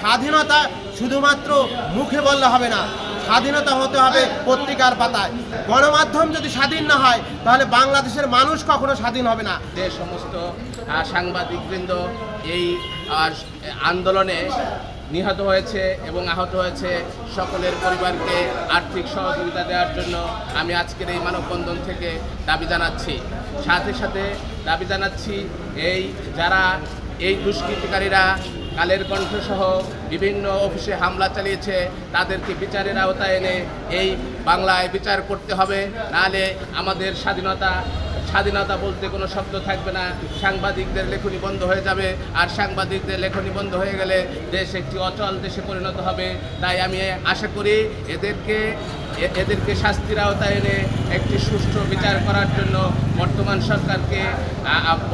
স্বাধীনতা শুধুমাত্র মুখে বললে হবে না, স্বাধীনতা হতে হবে পত্রিকার পাতায়। গণমাধ্যম যদি স্বাধীন না হয় তাহলে বাংলাদেশের মানুষ কখনো স্বাধীন হবে না। যে সমস্ত সাংবাদিকবৃন্দ এই আন্দোলনে নিহত হয়েছে এবং আহত হয়েছে সকলের পরিবারকে আর্থিক সহযোগিতা দেওয়ার জন্য আমি আজকের এই মানববন্ধন থেকে দাবি জানাচ্ছি। সাথে সাথে দাবি জানাচ্ছি যারা এই দুষ্কৃতিকারীরা কালের কণ্ঠসহ বিভিন্ন অফিসে হামলা চালিয়েছে তাদেরকে বিচারের আওতায় এনে এই বাংলায় বিচার করতে হবে, নাহলে আমাদের স্বাধীনতা বলতে কোনো শব্দ থাকবে না। সাংবাদিকদের লেখনী বন্ধ হয়ে যাবে, আর সাংবাদিকদের লেখনী বন্ধ হয়ে গেলে দেশ একটি অচল দেশে পরিণত হবে। তাই আমি আশা করি এদেরকে শাস্তির আওতায় এনে একটি সুষ্ঠু বিচার করার জন্য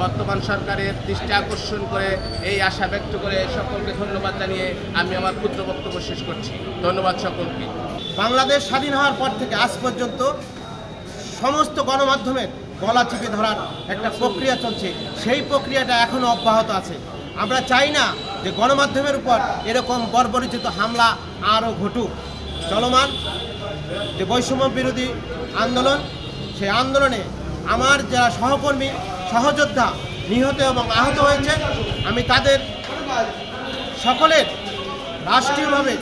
বর্তমান সরকারের দৃষ্টি আকর্ষণ করে এই আশা ব্যক্ত করে সকলকে ধন্যবাদ জানিয়ে আমি আমার ক্ষুদ্র বক্তব্য শেষ করছি। ধন্যবাদ সকলকে। বাংলাদেশ স্বাধীন হওয়ার পর থেকে আজ পর্যন্ত সমস্ত গণমাধ্যমের গলা চেপে ধরার একটা প্রক্রিয়া চলছে, সেই প্রক্রিয়াটা এখনও অব্যাহত আছে। আমরা চাই না যে গণমাধ্যমের উপর এরকম বর্বরচিত হামলা আরও ঘটুক। চলমান যে বৈষম্য বিরোধী আন্দোলন, সেই আন্দোলনে আমার যারা সহকর্মী সহযোদ্ধা নিহত এবং আহত হয়েছে, আমি তাদের সকলের রাষ্ট্রীয়ভাবে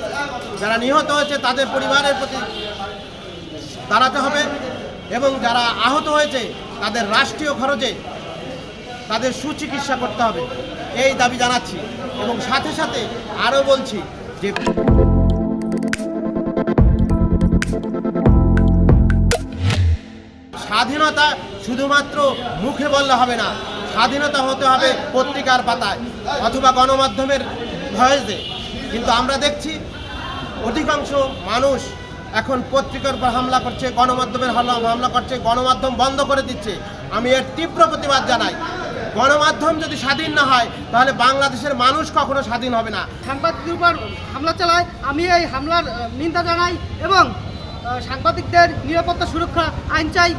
যারা নিহত হয়েছে তাদের পরিবারের প্রতি দাঁড়াতে হবে এবং যারা আহত হয়েছে তাদের রাষ্ট্রীয় খরচে তাদের সুচিকিৎসা করতে হবে, এই দাবি জানাচ্ছি। এবং সাথে সাথে আরও বলছি যে স্বাধীনতা শুধুমাত্র মুখে বললে হবে না, স্বাধীনতা হতে হবে পত্রিকার পাতায় অথবা গণমাধ্যমের ভয়েসে। কিন্তু আমরা দেখছি অধিকাংশ মানুষ এখন পত্রিকার উপর হামলা করছে, গণমাধ্যমের হামলা করছে, গণমাধ্যম বন্ধ করে দিচ্ছে। আমি এর তীব্র প্রতিবাদ জানাই। গণমাধ্যম যদি স্বাধীন না হয় তাহলে বাংলাদেশের মানুষ কখনো স্বাধীন হবে না। সাংবাদিকদের উপর হামলা চালায়, আমি এই হামলার নিন্দা জানাই এবং সাংবাদিকদের নিরাপত্তা সুরক্ষা আইন চাই।